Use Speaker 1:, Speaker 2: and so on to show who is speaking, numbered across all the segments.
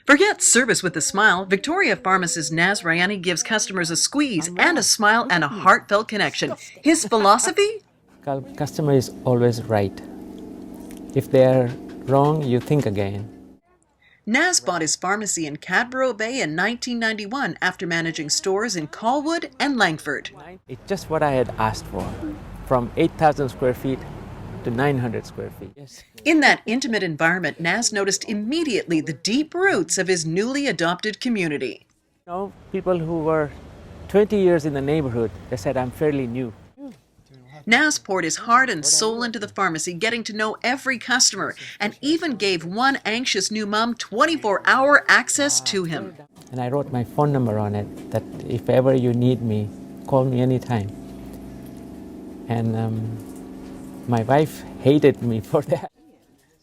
Speaker 1: Forget service with a smile. Victoria pharmacist Naz Rayani gives customers a squeeze and a smile and a heartfelt connection. His philosophy?
Speaker 2: Customer is always right. If they're wrong, you think again.
Speaker 1: Naz bought his pharmacy in Cadborough Bay in 1991 after managing stores in Colwood and Langford.
Speaker 2: It's just what I had asked for, from 8,000 square feet to 900 square feet. Yes.
Speaker 1: In that intimate environment, Naz noticed immediately the deep roots of his newly adopted community.
Speaker 2: You know, people who were 20 years in the neighborhood, they said, I'm fairly new.
Speaker 1: Naz poured his heart and soul into the pharmacy, getting to know every customer, and even gave one anxious new mom 24-hour access to him.
Speaker 2: And I wrote my phone number on it, that if ever you need me, call me anytime. And my wife hated me for that.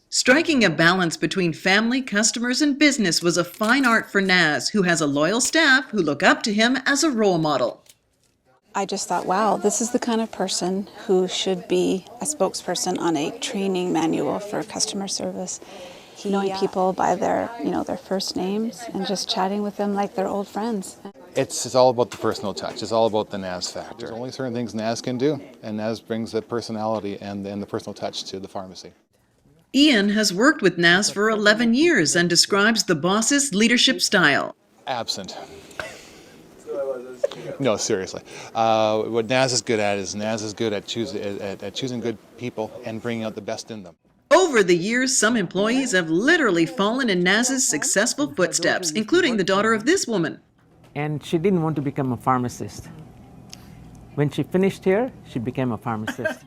Speaker 1: Striking a balance between family, customers, and business was a fine art for Naz, who has a loyal staff who look up to him as a role model.
Speaker 3: I just thought, wow, this is the kind of person who should be a spokesperson on a training manual for customer service. Knowing people by their, their first names and just chatting with them like they're old friends.
Speaker 4: It's all about the personal touch. It's all about the Naz factor. There's only certain things Naz can do, and Naz brings the personality and the personal touch to the pharmacy.
Speaker 1: Ian has worked with Naz for 11 years and describes the boss's leadership style.
Speaker 4: Absent. No, seriously. What Naz is good at is Naz is good at choosing good people and bringing out the best in them.
Speaker 1: Over the years, some employees have literally fallen in Naz's successful footsteps, including the daughter of this woman.
Speaker 2: And she didn't want to become a pharmacist. When she finished here, she became a pharmacist.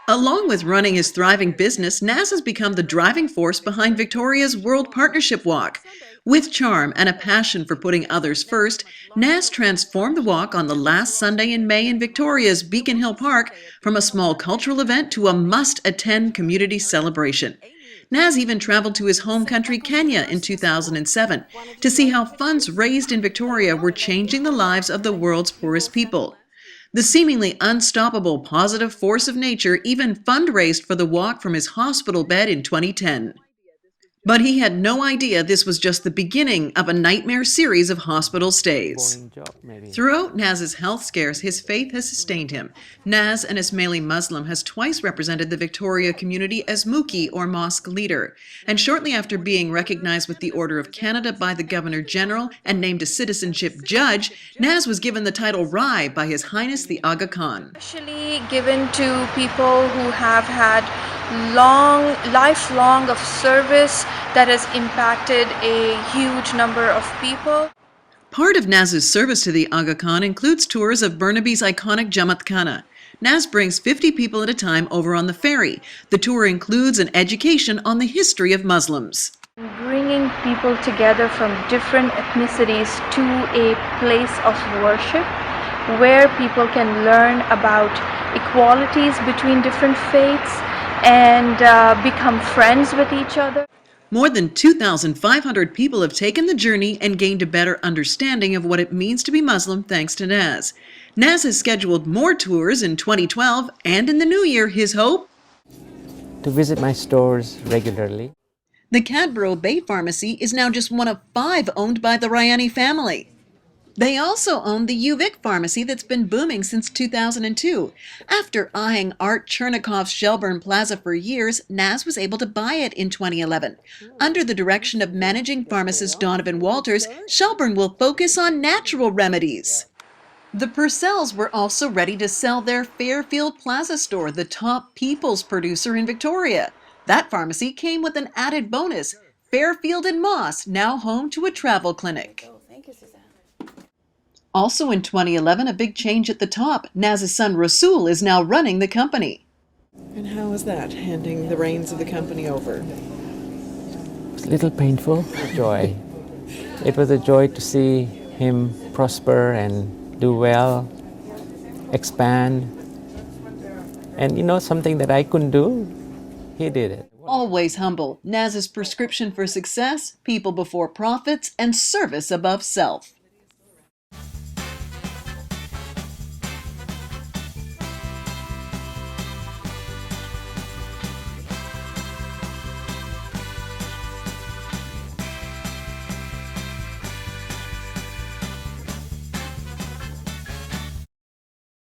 Speaker 1: Along with running his thriving business, Naz has become the driving force behind Victoria's World Partnership Walk. With charm and a passion for putting others first, Naz transformed the walk on the last Sunday in May in Victoria's Beacon Hill Park from a small cultural event to a must-attend community celebration. Naz even traveled to his home country, Kenya, in 2007 to see how funds raised in Victoria were changing the lives of the world's poorest people. The seemingly unstoppable positive force of nature even fundraised for the walk from his hospital bed in 2010. But he had no idea this was just the beginning of a nightmare series of hospital stays. Throughout Naz's health scares, his faith has sustained him. Naz, an Ismaili Muslim, has twice represented the Victoria community as Muki, or mosque leader. And shortly after being recognized with the Order of Canada by the Governor-General and named a citizenship judge, Naz was given the title Rai by His Highness the Aga Khan.
Speaker 5: Especially given to people who have had lifelong of service that has impacted a huge number of people.
Speaker 1: Part of Naz's service to the Aga Khan includes tours of Burnaby's iconic Jamaat Khana. Naz brings 50 people at a time over on the ferry. The tour includes an education on the history of Muslims.
Speaker 5: Bringing people together from different ethnicities to a place of worship where people can learn about equalities between different faiths and become friends with each other.
Speaker 1: More than 2,500 people have taken the journey and gained a better understanding of what it means to be Muslim thanks to Naz. Naz has scheduled more tours in 2012, and in the new year, his hope?
Speaker 2: To visit my stores regularly.
Speaker 1: The Cadborough Bay Pharmacy is now just one of 5 owned by the Rayani family. They also own the UVic pharmacy that's been booming since 2002. After eyeing Art Chernikov's Shelburne Plaza for years, Naz was able to buy it in 2011. Under the direction of managing pharmacist Donovan Walters, Shelburne will focus on natural remedies. The Purcells were also ready to sell their Fairfield Plaza store, the top people's producer in Victoria. That pharmacy came with an added bonus. Fairfield and Moss, now home to a travel clinic. Also in 2011, a big change at the top. Naz's son Rasul is now running the company.
Speaker 6: And how was that, handing the reins of the company over?
Speaker 2: It was a little painful, joy. It was a joy to see him prosper and do well, expand. And something that I couldn't do, he did it.
Speaker 1: Always humble, Naz's prescription for success, people before profits, and service above self.